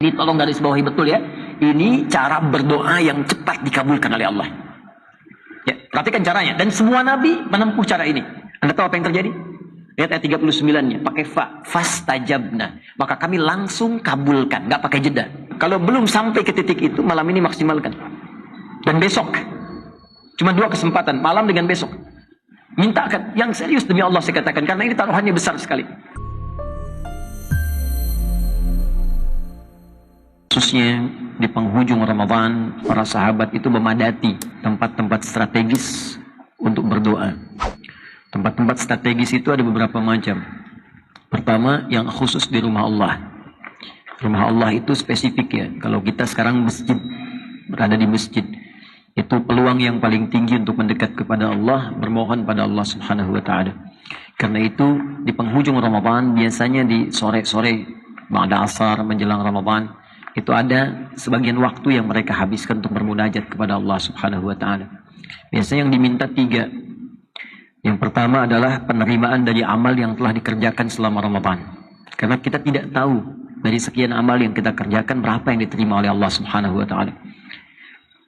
Ini tolong garis bawahi betul ya. Ini cara berdoa yang cepat dikabulkan oleh Allah. Ya, perhatikan caranya. Dan semua nabi menempuh cara ini. Anda tahu apa yang terjadi? Lihat ayat 39-nya. Pakai fa. Fastajabna. Maka kami langsung kabulkan. Nggak pakai jeda. Kalau belum sampai ke titik itu, malam ini maksimalkan. Dan besok. Cuma 2 kesempatan. Malam dengan besok. Mintakan. Yang serius demi Allah saya katakan. Karena ini taruhannya besar sekali. Khususnya di penghujung Ramadan, para sahabat itu memadati tempat-tempat strategis untuk berdoa. Tempat-tempat strategis itu ada beberapa macam. Pertama, yang khusus di rumah Allah. Rumah Allah itu spesifik ya. Kalau kita sekarang masjid, berada di masjid, itu peluang yang paling tinggi untuk mendekat kepada Allah, bermohon pada Allah Subhanahu wa Ta'ala. Karena itu di penghujung Ramadan, biasanya di sore-sore, ba'da asar menjelang Ramadan, itu ada sebagian waktu yang mereka habiskan untuk bermunajat kepada Allah Subhanahu wa Ta'ala. Biasanya yang diminta 3. Yang pertama adalah penerimaan dari amal yang telah dikerjakan selama Ramadan. Karena kita tidak tahu dari sekian amal yang kita kerjakan berapa yang diterima oleh Allah Subhanahu wa Ta'ala.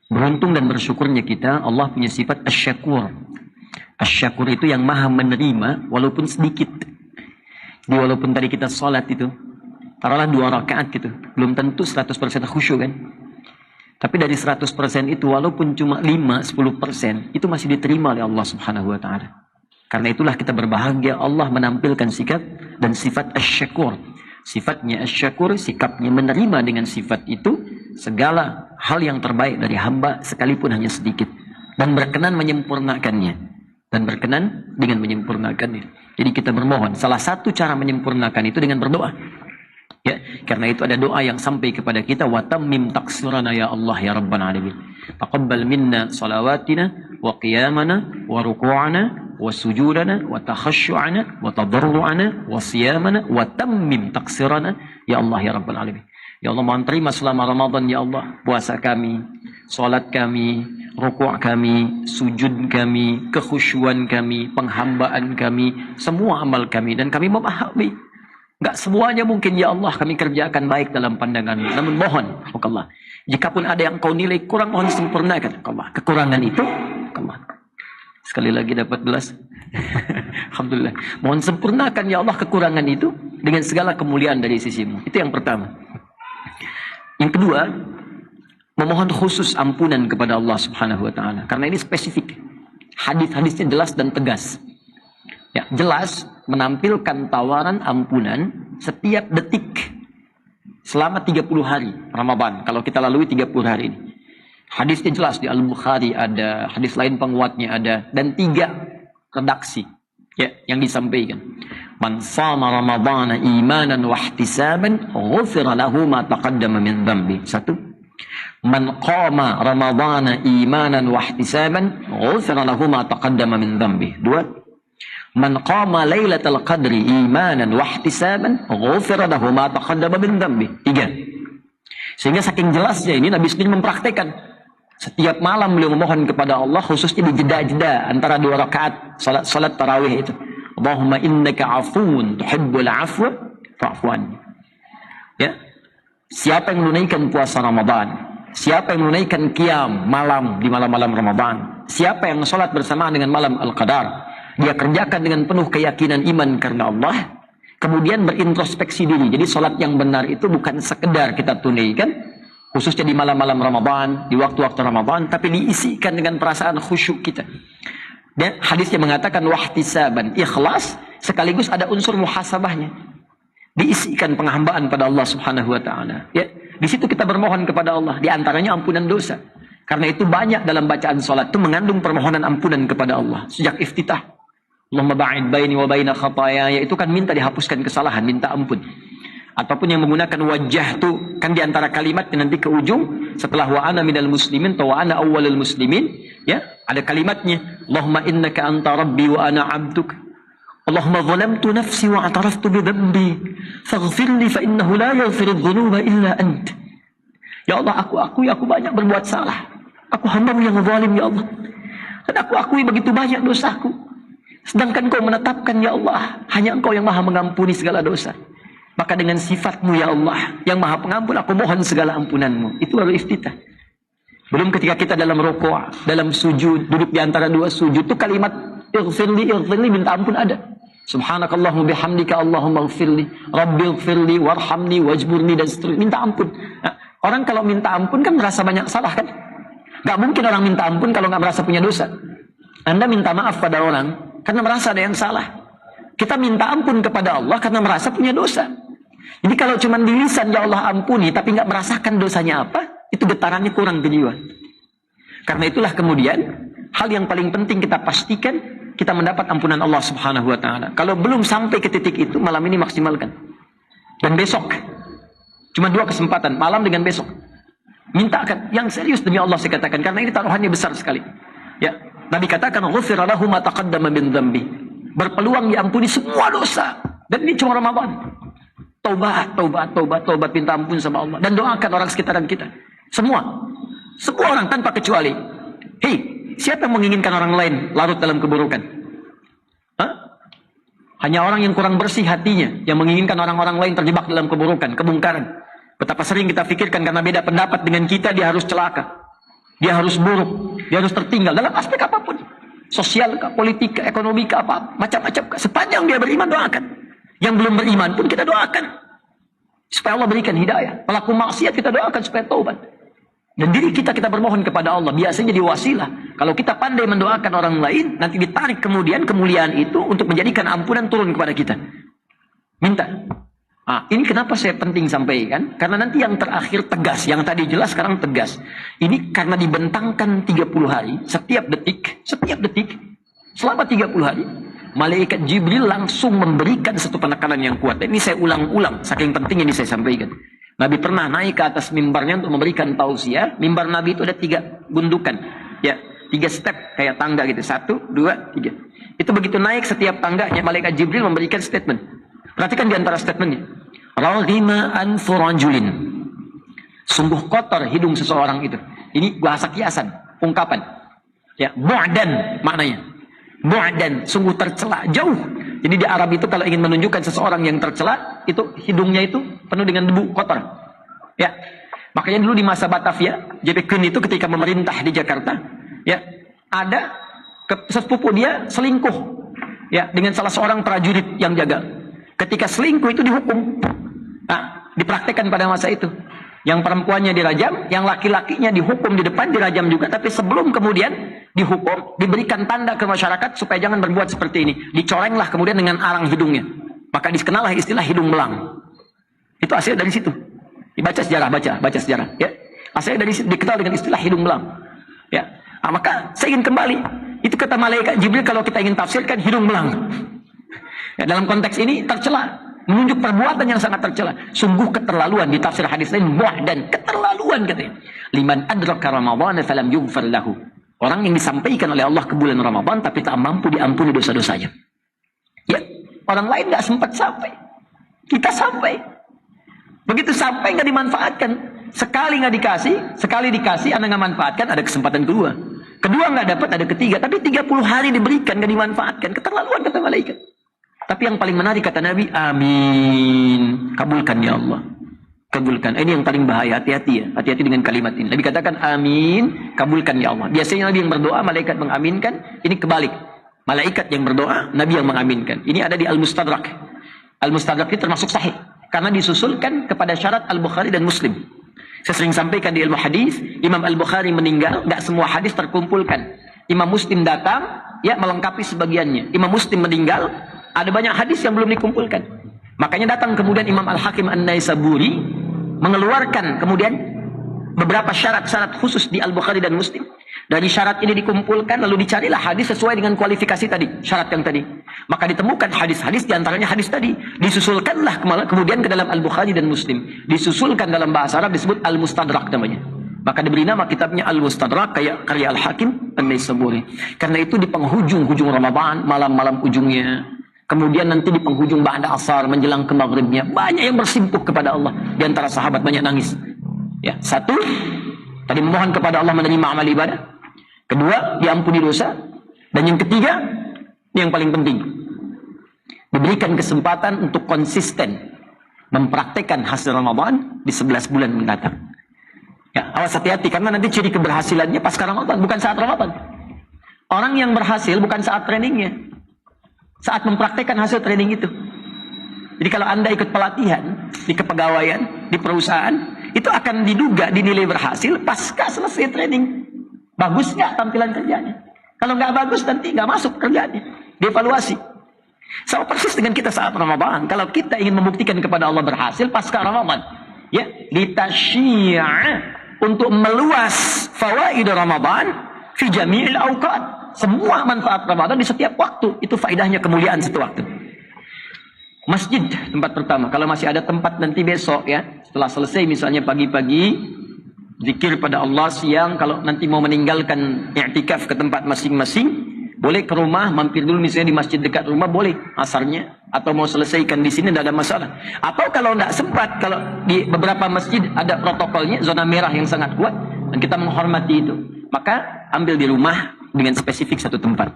Beruntung dan bersyukurnya kita, Allah punya sifat asy-syakur. Asy-syakur itu yang maha menerima walaupun sedikit. Walaupun tadi kita sholat itu, taruhlah 2 rakaat gitu, belum tentu 100% khusyuk kan. Tapi dari 100% itu walaupun cuma 5-10% itu masih diterima oleh Allah Subhanahu wa Ta'ala. Karena itulah kita berbahagia Allah menampilkan sikap dan sifat asy-syakur. Sifatnya asy-syakur, sikapnya menerima dengan sifat itu segala hal yang terbaik dari hamba sekalipun hanya sedikit, dan berkenan menyempurnakannya, dan berkenan dengan menyempurnakannya. Jadi kita bermohon, salah satu cara menyempurnakan itu dengan berdoa. Ya, karena itu ada doa yang sampai kepada kita, wa tammim taqsirana ya Allah ya rabbal alamin. Taqabbal minna salawatina wa qiyamana wa ruku'ana wa sujudana wa takhasyu'ana wa tadarru'ana wa siyamana wa tammim taqsirana ya Allah ya rabbal alamin. Ya Allah, mohon terima selama Ramadan ya Allah, puasa kami, salat kami, rukuk kami, sujud kami, kekhusyuan kami, penghambaan kami, semua amal kami, dan kami memahami enggak semuanya mungkin ya Allah kami kerjakan baik dalam pandangan-Mu. Namun mohon Allah, jikapun ada yang Kau nilai kurang, mohon sempurnakan Allah. Kekurangan itu Allah. Sekali lagi dapat belas. Alhamdulillah. Mohon sempurnakan ya Allah kekurangan itu dengan segala kemuliaan dari sisi-Mu. Itu yang pertama. Yang kedua, memohon khusus ampunan kepada Allah Subhanahu wa Ta'ala. Karena ini spesifik. Hadis-hadisnya jelas dan tegas. Ya, jelas menampilkan tawaran ampunan setiap detik selama 30 hari Ramadan. Kalau kita lalui 30 hari ini. Hadisnya jelas di Al-Bukhari ada, hadis lain penguatnya ada, dan 3 redaksi ya yang disampaikan. Man shama Ramadhana imanan wa ihtisaban ghufira lahu ma taqaddama min dhanbi. 1. Man qama Ramadhana imanan wa ihtisaban ghufira lahu ma taqaddama min dhanbi. 2. Man qama lailatul qadri imanan wa ihtisaban ghufira lahu ma taqaddama min dhanbi. 3. Sehingga saking jelasnya ini Nabi sendiri mempraktekkan. Setiap malam beliau memohon kepada Allah, khususnya di jeda-jeda antara 2 rakaat salat tarawih itu. Allahumma innaka afuwun tuhibbul afwa fa'fu anni. Ya. Siapa yang menunaikan puasa Ramadan, siapa yang menunaikan qiyam malam di malam-malam Ramadan, siapa yang salat bersamaan dengan malam Al-Qadar, dia kerjakan dengan penuh keyakinan iman karena Allah, kemudian berintrospeksi diri. Jadi salat yang benar itu bukan sekedar kita tunaikan, khususnya di malam-malam Ramadan, di waktu-waktu Ramadan, tapi diisikan dengan perasaan khusyuk kita. Dan hadisnya mengatakan wahtisaban, ikhlas, sekaligus ada unsur muhasabahnya. Diisikan penghambaan pada Allah Subhanahu wa Ta'ala. Ya, di situ kita bermohon kepada Allah, di antaranya ampunan dosa. Karena itu banyak dalam bacaan salat itu mengandung permohonan ampunan kepada Allah sejak iftitah. Allahumma ba'id baini wa baina khataaya, itu kan minta dihapuskan kesalahan, minta ampun. Ataupun yang menggunakan wajah itu kan di antara kalimat nanti ke ujung setelah wa ana minal muslimin atau wa ana awwalul muslimin, ya, ada kalimatnya Allahumma innaka anta rabbi wa ana 'abduk. Allahumma zalamtu nafsi wa ataraftu bi dhanbi faghfirli fa innahu la yaghfiru dhunuba illa ant. Ya Allah, aku akui aku banyak berbuat salah. Aku hamba-Mu yang zalim ya Allah. Dan aku akui begitu banyak dosaku. Sedangkan Kau menetapkan ya Allah, hanya Engkau yang maha mengampuni segala dosa. Maka dengan sifatmu ya Allah yang maha pengampun, aku mohon segala ampunanmu. Itu baru iftitah. Belum ketika kita dalam rukuk, dalam sujud, duduk di antara dua sujud, itu kalimat ighfirli, minta ampun ada. Subhanakallahumma bihamdika Allahumma ighfirli, Rabbi ighfirli, warhamni, wajburni, dan seterusnya. Minta ampun. Nah, orang kalau minta ampun kan merasa banyak salah kan? Gak mungkin orang minta ampun kalau gak merasa punya dosa. Anda minta maaf pada orang karena merasa ada yang salah. Kita minta ampun kepada Allah karena merasa punya dosa. Jadi kalau cuma di lisan ya Allah ampuni tapi nggak merasakan dosanya apa, itu getarannya kurang ke jiwa. Karena itulah kemudian hal yang paling penting kita pastikan kita mendapat ampunan Allah Subhanahu wa taala. Kalau belum sampai ke titik itu, malam ini maksimalkan. Dan besok. Cuma 2 kesempatan, malam dengan besok. Mintakan yang serius demi Allah saya katakan karena ini taruhannya besar sekali. Ya, Nabi katakan ghufira lahu ma taqaddama min dzambi. Berpeluang diampuni semua dosa. Dan ini cuma Ramadan. Taubat, minta ampun sama Allah. Dan doakan orang sekitaran kita. Semua orang tanpa kecuali. Hei, siapa yang menginginkan orang lain larut dalam keburukan? Hah? Hanya orang yang kurang bersih hatinya yang menginginkan orang-orang lain terjebak dalam keburukan, kemungkaran. Betapa sering kita pikirkan karena beda pendapat dengan kita, dia harus celaka. Dia harus buruk. Dia harus tertinggal dalam aspek apapun. Sosial, politik, ekonomi, apa, macam-macam. Sepanjang dia beriman, doakan. Yang belum beriman pun kita doakan supaya Allah berikan hidayah. Pelaku maksiat kita doakan supaya taubat. Dan diri kita bermohon kepada Allah. Biasanya jadi wasilah. Kalau kita pandai mendoakan orang lain, nanti ditarik kemudian kemuliaan itu untuk menjadikan ampunan turun kepada kita. Minta. Ini kenapa saya penting sampaikan? Karena nanti yang terakhir tegas. Yang tadi jelas sekarang tegas. Ini karena dibentangkan 30 hari. Setiap detik. Selama 30 hari. Malaikat Jibril langsung memberikan satu penekanan yang kuat. Ini saya ulang-ulang, saking pentingnya ini saya sampaikan. Nabi pernah naik ke atas mimbarnya untuk memberikan tausiah. Mimbar Nabi itu ada 3 gundukan. Ya, 3 step kayak tangga gitu. 1, 2, 3. Itu begitu naik setiap tangganya, Malaikat Jibril memberikan statement. Perhatikan di antara statementnya. Raghima anfu rajulin. Sungguh kotor hidung seseorang itu. Ini bahasa kiasan, ungkapan. Ya, bu'dan maknanya. Bu'dan, sungguh tercela, jauh. Jadi di Arab itu kalau ingin menunjukkan seseorang yang tercela, itu hidungnya itu penuh dengan debu kotor. Ya. Makanya dulu di masa Batavia, JP Kuhn itu ketika memerintah di Jakarta, ya, ada sepupu dia selingkuh, ya, dengan salah seorang prajurit yang jaga. Ketika selingkuh itu dihukum. Nah, dipraktekkan pada masa itu. Yang perempuannya dirajam, yang laki-lakinya dihukum di depan, dirajam juga. Tapi sebelum kemudian dihukum, diberikan tanda ke masyarakat supaya jangan berbuat seperti ini. Dicorenglah kemudian dengan arang hidungnya. Maka dikenallah istilah hidung belang. Itu hasil dari situ. Dibaca sejarah, baca sejarah. Ya. Hasilnya dari situ dikenal dengan istilah hidung belang. Ya. Maka saya ingin kembali. Itu kata Malaikat Jibril kalau kita ingin tafsirkan hidung belang. Ya, dalam konteks ini tercela. Menunjuk perbuatan yang sangat tercela. Sungguh keterlaluan di tafsir hadis lain. Dan keterlaluan katanya. Liman adraka Ramadhan falam yughfar lahu. Orang yang disampaikan oleh Allah ke bulan Ramadan tapi tak mampu diampuni dosa-dosanya. Ya, orang lain gak sempat sampai. Kita sampai. Begitu sampai gak dimanfaatkan. Sekali gak dikasih, sekali dikasih Anda gak manfaatkan, ada kesempatan kedua. Kedua gak dapat, ada ketiga. Tapi 30 hari diberikan gak dimanfaatkan. Keterlaluan kata malaikat. Tapi yang paling menarik kata Nabi, amin. Kabulkan ya Allah. Kabulkan. Ini yang paling bahaya. Hati-hati ya. Hati-hati dengan kalimat ini. Nabi katakan amin. Kabulkan ya Allah. Biasanya Nabi yang berdoa, malaikat mengaminkan. Ini kebalik. Malaikat yang berdoa, Nabi yang mengaminkan. Ini ada di Al-Mustadrak. Al-Mustadrak ini termasuk sahih. Karena disusulkan kepada syarat Al-Bukhari dan Muslim. Saya sering sampaikan di ilmu hadis, Imam Al-Bukhari meninggal, gak semua hadis terkumpulkan. Imam Muslim datang, ya melengkapi sebagiannya. Imam Muslim meninggal, ada banyak hadis yang belum dikumpulkan. Makanya datang kemudian Imam Al-Hakim An-Naisaburi mengeluarkan kemudian beberapa syarat-syarat khusus di Al-Bukhari dan Muslim. Dari syarat ini dikumpulkan lalu dicarilah hadis sesuai dengan kualifikasi tadi, syarat yang tadi. Maka ditemukan hadis-hadis diantaranya hadis tadi. Disusulkanlah kemudian ke dalam Al-Bukhari dan Muslim. Disusulkan dalam bahasa Arab disebut Al-Mustadrak namanya. Maka diberi nama kitabnya Al-Mustadrak kayak karya Al-Hakim An-Naisaburi. Karena itu di penghujung-hujung Ramadan, malam-malam ujungnya. Kemudian nanti di penghujung ba'da asar menjelang ke maghribnya banyak yang bersimpuh kepada Allah. Di antara sahabat banyak nangis. Ya, satu, tadi memohon kepada Allah menerima amal ibadah. Kedua, diampuni dosa. Dan yang ketiga, ini yang paling penting. Diberikan kesempatan untuk konsisten mempraktekkan hasil Ramadan di 11 bulan mendatang. Ya, awas hati-hati karena nanti ciri keberhasilannya pasca Ramadan, bukan saat Ramadan. Orang yang berhasil bukan saat trainingnya, saat mempraktekkan hasil training itu. Jadi kalau Anda ikut pelatihan di kepegawaian, di perusahaan, itu akan diduga dinilai berhasil pasca selesai training. Bagus nggak tampilan kerjanya? Kalau nggak bagus nanti nggak masuk kerjanya, dievaluasi. Sama persis dengan kita saat Ramadan. Kalau kita ingin membuktikan kepada Allah berhasil pasca Ramadan, ya, litasyi'a, untuk meluas fawaid Ramadan fi jami'il awqat. Semua manfaat Ramadan di setiap waktu. Itu faedahnya kemuliaan satu waktu. Masjid tempat pertama. Kalau masih ada tempat nanti besok ya, setelah selesai misalnya pagi-pagi zikir pada Allah, siang kalau nanti mau meninggalkan i'tikaf ke tempat masing-masing, boleh ke rumah, mampir dulu misalnya di masjid dekat rumah, boleh asarnya, atau mau selesaikan di sini tidak ada masalah. Atau kalau tidak sempat, kalau di beberapa masjid ada protokolnya, zona merah yang sangat kuat dan kita menghormati itu, maka ambil di rumah dengan spesifik satu tempat.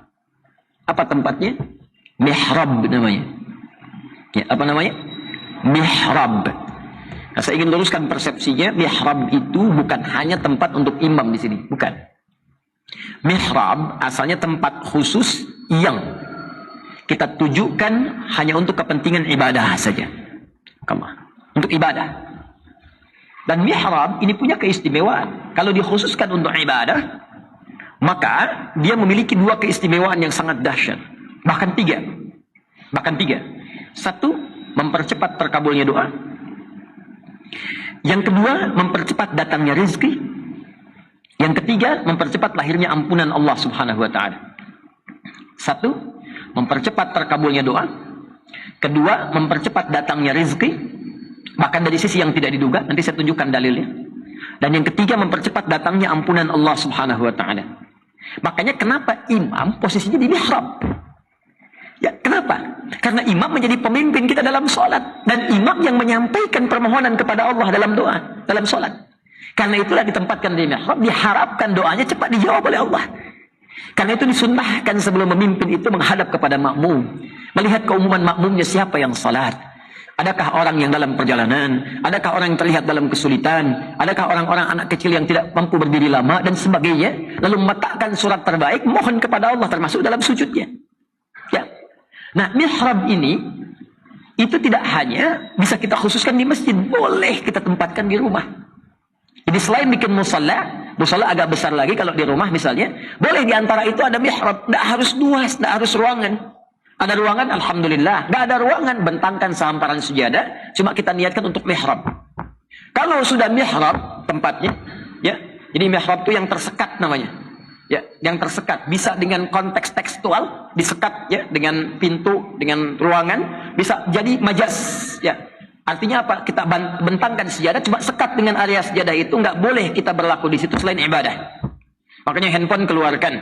Apa tempatnya? Mihrab namanya. Ya, apa namanya? Mihrab. Nah, saya ingin luruskan persepsinya, mihrab itu bukan hanya tempat untuk imam di sini, bukan. Mihrab asalnya tempat khusus yang kita tujukan hanya untuk kepentingan ibadah saja. Untuk ibadah. Dan mihrab ini punya keistimewaan. Kalau dikhususkan untuk ibadah, maka dia memiliki dua keistimewaan yang sangat dahsyat. Bahkan tiga. Satu, mempercepat terkabulnya doa. Yang kedua, mempercepat datangnya rezeki. Yang ketiga, mempercepat lahirnya ampunan Allah Subhanahu wa ta'ala. Satu, mempercepat terkabulnya doa. Kedua, mempercepat datangnya rezeki. Bahkan dari sisi yang tidak diduga, nanti saya tunjukkan dalilnya. Dan yang ketiga, mempercepat datangnya ampunan Allah Subhanahu wa ta'ala. Makanya kenapa imam posisinya di mihrab? Ya, kenapa? Karena imam menjadi pemimpin kita dalam sholat. Dan imam yang menyampaikan permohonan kepada Allah dalam doa, dalam sholat. Karena itulah ditempatkan di mihrab, diharapkan doanya cepat dijawab oleh Allah. Karena itu disunnahkan sebelum memimpin itu menghadap kepada makmum. Melihat keumuman makmumnya siapa yang sholat. Adakah orang yang dalam perjalanan? Adakah orang yang terlihat dalam kesulitan? Adakah orang-orang anak kecil yang tidak mampu berdiri lama dan sebagainya? Lalu meletakkan surat terbaik, mohon kepada Allah termasuk dalam sujudnya. Ya. Nah, mihrab ini itu tidak hanya bisa kita khususkan di masjid, boleh kita tempatkan di rumah. Jadi selain bikin musalla agak besar lagi kalau di rumah misalnya, boleh di antara itu ada mihrab, tidak harus luas, tidak harus ruangan. Ada ruangan, alhamdulillah. Tidak ada ruangan, bentangkan sehamparan sejadah, cuma kita niatkan untuk mihrab. Kalau sudah mihrab tempatnya, ya, jadi mihrab itu yang tersekat namanya. Ya, yang tersekat bisa dengan konteks tekstual, disekat ya dengan pintu, dengan ruangan, bisa jadi majas, ya. Artinya apa? Kita bentangkan sejadah, cuma sekat dengan area sejadah itu, nggak boleh kita berlaku di situ selain ibadah. Makanya handphone keluarkan,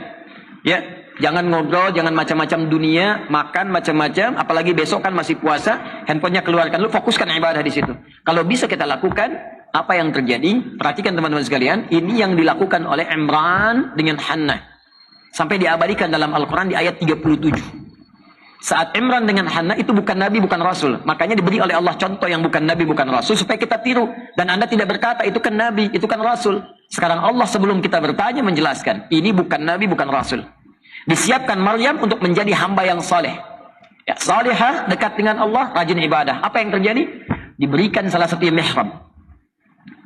ya. Jangan ngobrol, jangan macam-macam dunia, makan macam-macam, apalagi besok kan masih puasa, handphonenya keluarkan, lu fokuskan ibadah di situ. Kalau bisa kita lakukan, apa yang terjadi? Perhatikan teman-teman sekalian, ini yang dilakukan oleh Imran dengan Hannah. Sampai diabadikan dalam Al-Quran di ayat 37. Saat Imran dengan Hannah itu bukan Nabi, bukan Rasul. Makanya diberi oleh Allah contoh yang bukan Nabi, bukan Rasul, supaya kita tiru. Dan Anda tidak berkata, itu kan Nabi, itu kan Rasul. Sekarang Allah sebelum kita bertanya menjelaskan, ini bukan Nabi, bukan Rasul. Disiapkan Maryam untuk menjadi hamba yang saleh. Ya, salihah, dekat dengan Allah, rajin ibadah. Apa yang terjadi? Diberikan salah satu mihrab.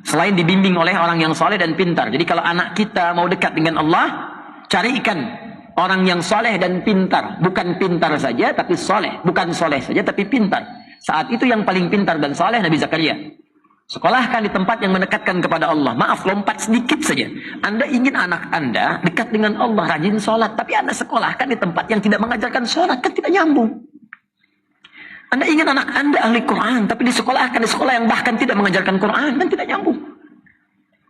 Selain dibimbing oleh orang yang saleh dan pintar. Jadi kalau anak kita mau dekat dengan Allah, carikan orang yang saleh dan pintar. Bukan pintar saja, tapi saleh. Bukan saleh saja, tapi pintar. Saat itu yang paling pintar dan saleh Nabi Zakaria. Sekolahkan di tempat yang mendekatkan kepada Allah. Maaf, lompat sedikit saja. Anda ingin anak Anda dekat dengan Allah, rajin sholat. Tapi Anda sekolahkan di tempat yang tidak mengajarkan sholat. Kan tidak nyambung. Anda ingin anak Anda ahli Quran. Tapi disekolahkan di sekolah yang bahkan tidak mengajarkan Quran. Kan tidak nyambung.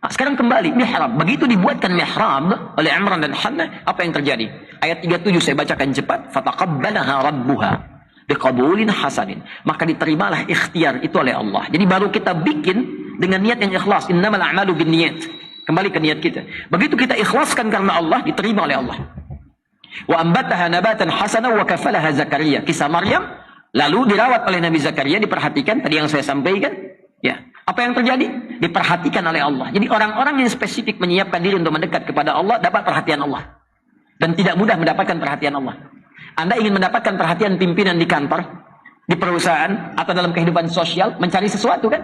Nah, sekarang kembali, mihrab. Begitu dibuatkan mihrab oleh Imran dan Hannah, apa yang terjadi? Ayat 37 saya bacakan cepat. Fataqabbalaha rabbuha biqabulin hasanin, maka diterimalah ikhtiar itu oleh Allah. Jadi baru kita bikin dengan niat yang ikhlas. Innamal a'malu binniyat. Kembali ke niat kita. Begitu kita ikhlaskan karena Allah, diterima oleh Allah. Wa ambataha nabatan hasana wa kafalaha Zakaria. Kisah Maryam, Lalu dirawat oleh Nabi Zakaria, diperhatikan tadi yang saya sampaikan. Ya, apa yang terjadi? Diperhatikan oleh Allah. Jadi orang-orang yang spesifik menyiapkan diri untuk mendekat kepada Allah dapat perhatian Allah. Dan tidak mudah mendapatkan perhatian Allah. Anda ingin mendapatkan perhatian pimpinan di kantor, di perusahaan, atau dalam kehidupan sosial, mencari sesuatu kan?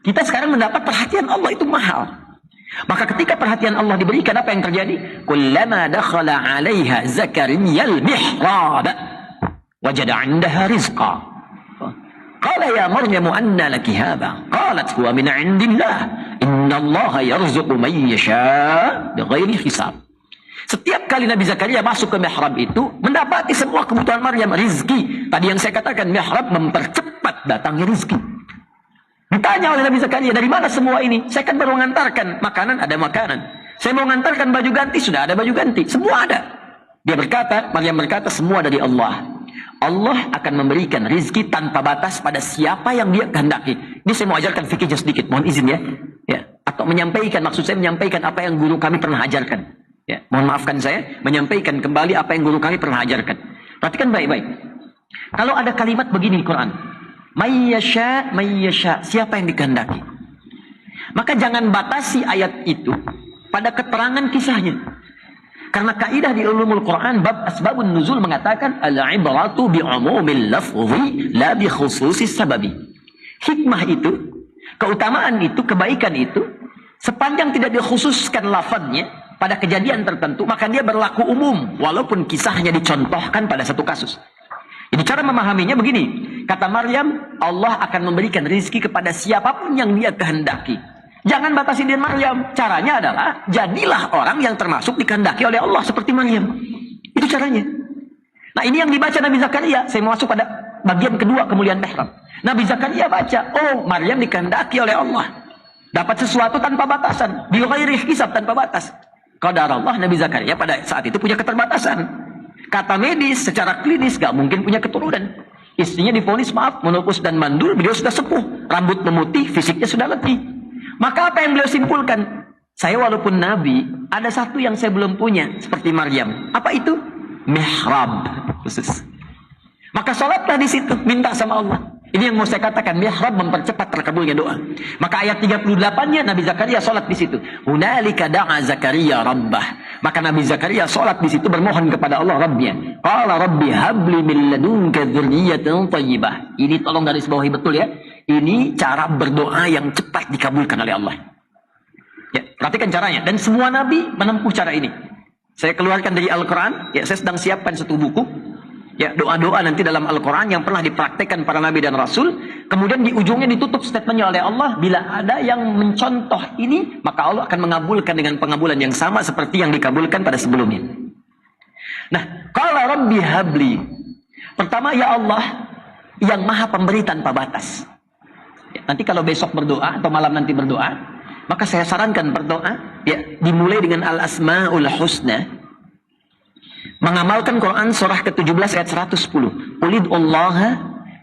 Kita sekarang mendapat perhatian Allah itu mahal. Maka ketika perhatian Allah diberikan, apa yang terjadi? Kullama dakhala 'alaiha Zakariyal mihrab wajada 'indaha rizqa. Qala ya Maryam anna laki hadha? Qalat huwa min 'indillah. Innallaha yarzuqu man yasha' bighairi hisab. Setiap kali Nabi Zakaria masuk ke mihrab itu, mendapati semua kebutuhan Maryam, rizki. Tadi yang saya katakan, mihrab mempercepat datangnya rizki. Ditanya oleh Nabi Zakaria, dari mana semua ini? Saya kan baru mengantarkan makanan, ada makanan. Saya mau mengantarkan baju ganti, sudah ada baju ganti. Semua ada. Dia berkata, Maryam berkata, semua dari Allah. Allah akan memberikan rizki tanpa batas pada siapa yang dia kehendaki. Ini saya mau ajarkan fikihnya sedikit, mohon izin ya. Atau menyampaikan, maksud saya menyampaikan apa yang guru kami pernah ajarkan. Ya, mohon maafkan saya, menyampaikan kembali apa yang guru kami pernah ajarkan. Perhatikan baik-baik. Kalau ada kalimat begini di Quran, mayyasha, mayyasha, siapa yang dikehendaki. Maka jangan batasi ayat itu pada keterangan kisahnya. Karena kaidah di ulumul Quran bab asbabun nuzul mengatakan al-ibratu bi'umumil lafzi la bi khususis sababi. Hikmah itu, keutamaan itu, kebaikan itu sepanjang tidak dikhususkan lafadznya pada kejadian tertentu, maka dia berlaku umum walaupun kisahnya dicontohkan pada satu kasus. Jadi cara memahaminya begini, kata Maryam, Allah akan memberikan rizki kepada siapapun yang dia kehendaki. Jangan batasi dengan Maryam. Caranya adalah, jadilah orang yang termasuk dikehendaki oleh Allah seperti Maryam. Itu caranya. Nah ini yang dibaca Nabi Zakaria. Saya mau masuk pada bagian kedua kemuliaan mihrab. Nabi Zakaria baca, oh Maryam dikehendaki oleh Allah. Dapat sesuatu tanpa batasan. Bi ghairi hisab, tanpa batas. Qadar Allah, Nabi Zakaria pada saat itu punya keterbatasan. Kata medis, secara klinis gak mungkin punya keturunan. Istrinya divonis maaf, menopause dan mandul, beliau sudah sepuh. Rambut memutih, fisiknya sudah letih. Maka apa yang beliau simpulkan? Saya walaupun nabi, ada satu yang saya belum punya, seperti Maryam. Apa itu? Mihrab khusus. Maka sholatlah di situ, minta sama Allah. Ini yang mau saya katakan, mihrab mempercepat terkabulnya doa. Maka ayat 38-nya Nabi Zakaria sholat di situ. Hunalika da'a Zakaria rabbah. Maka Nabi Zakaria sholat di situ bermohon kepada Allah Rabbnya. Qala Rabbi habli min ladunka dzurriyyatan thayyibah. Ini tolong garis bawahi betul ya. Ini cara berdoa yang cepat dikabulkan oleh Allah. Ya, perhatikan caranya. Dan semua nabi menempuh cara ini. Saya keluarkan dari Al-Quran. Ya, saya sedang siapkan satu buku. Ya, doa-doa nanti dalam Al-Quran yang pernah dipraktekkan para nabi dan rasul. Kemudian di ujungnya ditutup statementnya oleh Allah. Bila ada yang mencontoh ini, maka Allah akan mengabulkan dengan pengabulan yang sama seperti yang dikabulkan pada sebelumnya. Nah, qala Rabbi habli. Pertama, ya Allah yang maha pemberi tanpa batas. Ya, nanti kalau besok berdoa atau malam nanti berdoa, maka saya sarankan berdoa ya dimulai dengan al-asmaul husna. Mengamalkan Quran surah ke-17 ayat 110. Qulid'ullaha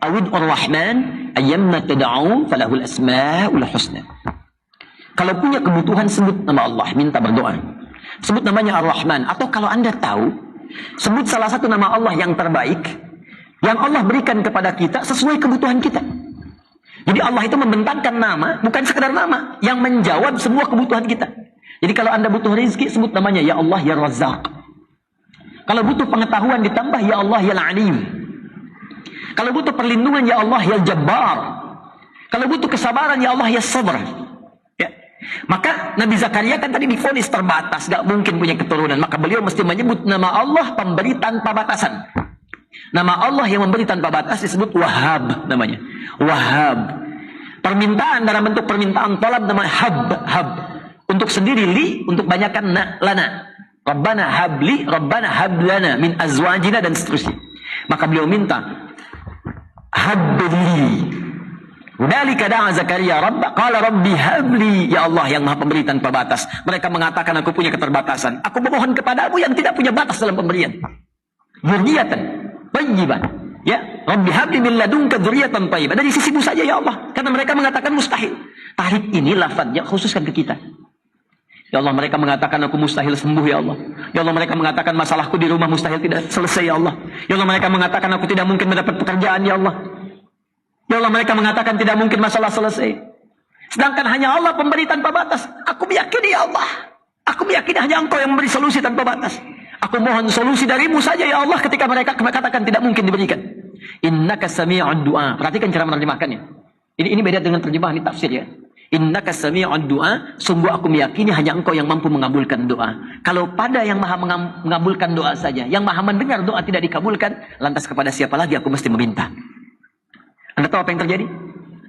awid'ur rahman ayyamma tad'u falahul asmaul husna. Kalau punya kebutuhan sebut nama Allah, minta berdoa. Sebut namanya Ar-Rahman, atau kalau Anda tahu, sebut salah satu nama Allah yang terbaik yang Allah berikan kepada kita sesuai kebutuhan kita. Jadi Allah itu membentangkan nama, bukan sekedar nama, yang menjawab semua kebutuhan kita. Jadi kalau Anda butuh rezeki, sebut namanya, ya Allah, ya Razzaq. Kalau butuh pengetahuan, ditambah, ya Allah, ya Alim. Kalau butuh perlindungan, ya Allah, ya Jabbar. Kalau butuh kesabaran, ya Allah, ya Sabr. Ya. Maka Nabi Zakaria kan tadi divonis terbatas, gak mungkin punya keturunan. Maka beliau mesti menyebut nama Allah pemberi tanpa batasan. Nama Allah yang memberi tanpa batas disebut Wahhab namanya. Wahhab. Permintaan dalam bentuk permintaan tolab namanya hab. Untuk sendiri li, untuk banyakkan lana. Rabbana habli, Rabbana hablana min azwajina dan seterusnya. Maka beliau minta habli. Dzalika da'a Zakaria rabba qala rabbi habli, ya Allah yang Maha pemberi tanpa batas. Mereka mengatakan aku punya keterbatasan. Aku memohon kepadamu yang tidak punya batas dalam pemberian. Dzurriyyatan thayyibah. Ya, Rabbi habli min ladunka dzurriyyatan thayyibah. Dari sisimu saja ya Allah. Karena mereka mengatakan mustahil. Tahrif ini lafadznya khususkan ke kita. Ya Allah, mereka mengatakan aku mustahil sembuh ya Allah. Ya Allah, mereka mengatakan masalahku di rumah mustahil tidak selesai ya Allah. Ya Allah, mereka mengatakan aku tidak mungkin mendapat pekerjaan ya Allah. Ya Allah, mereka mengatakan tidak mungkin masalah selesai. Sedangkan hanya Allah pemberi tanpa batas. Aku meyakini ya Allah. Aku meyakini hanya Engkau yang memberi solusi tanpa batas. Aku mohon solusi darimu saja ya Allah ketika mereka katakan tidak mungkin diberikan. Innaka sami'ud du'a. Perhatikan cara menerjemahkannya. Ini beda dengan terjemahan di tafsir ya. Innaka sami'ud du'a. Sungguh aku meyakini hanya Engkau yang mampu mengabulkan doa. Kalau pada yang maha mengabulkan doa saja, yang maha mendengar doa tidak dikabulkan, lantas kepada siapa lagi aku mesti meminta? Anda tahu apa yang terjadi?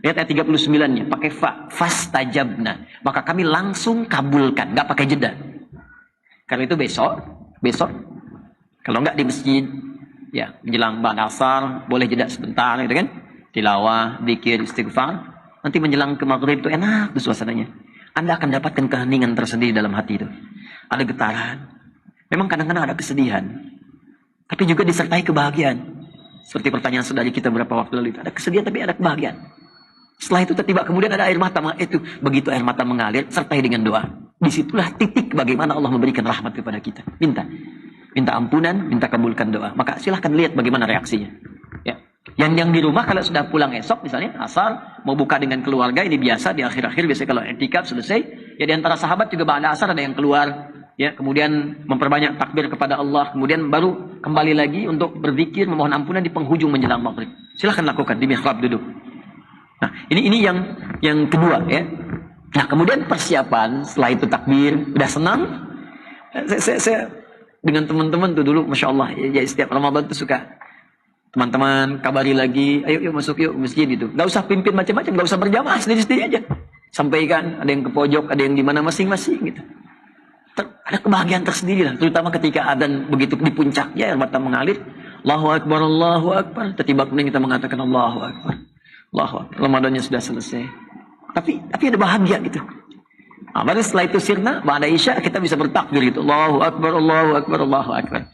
Lihat ayat 39-nya, pakai fastajabna. Maka kami langsung kabulkan, nggak pakai jeda. Karena itu besok, kalau nggak di masjid, ya menjelang ba'da asar, boleh jeda sebentar, gitu kan? Tilawah, zikir, istighfar. Nanti menjelang ke maghrib itu enak tuh suasananya. Anda akan dapatkan keheningan tersendiri dalam hati itu. Ada getaran. Memang kadang-kadang ada kesedihan. Tapi juga disertai kebahagiaan. Seperti pertanyaan saudari kita beberapa waktu lalu itu. Ada kesedihan tapi ada kebahagiaan. Setelah itu tiba kemudian ada air mata. Begitu air mata mengalir, sertai dengan doa. Disitulah titik bagaimana Allah memberikan rahmat kepada kita. Minta ampunan, minta kabulkan doa. Maka silahkan lihat bagaimana reaksinya. Ya. Yang di rumah kalau sudah pulang esok misalnya asar mau buka dengan keluarga, ini biasa di akhir-akhir biasanya kalau i'tikaf selesai ya, di antara sahabat juga ba'da asar ada yang keluar ya, kemudian memperbanyak takbir kepada Allah, kemudian baru kembali lagi untuk berzikir memohon ampunan di penghujung menjelang maghrib. Silahkan lakukan di mihrab duduk. Nah ini yang kedua ya. Nah kemudian persiapan setelah itu takbir udah senang. Saya dengan teman-teman tuh dulu masya Allah ya, setiap Ramadan tuh suka teman-teman kabari lagi, ayo yuk masuk yuk masjid gitu. Gak usah pimpin macam-macam, gak usah berjamaah, sendiri-sendiri aja. Sampaikan, ada yang ke pojok, ada yang di mana masing-masing gitu. Ada kebahagiaan tersendiri lah, terutama ketika adzan begitu di puncaknya, air mata mengalir, Allahu Akbar, Allahu Akbar. Tiba-tiba kemudian kita mengatakan Allahu Akbar, Allahu Akbar. Ramadannya sudah selesai. Tapi ada bahagia gitu. Nah, baru setelah itu sirna, ba'da isya kita bisa bertakbir gitu. Allahu Akbar, Allahu Akbar, Allahu Akbar.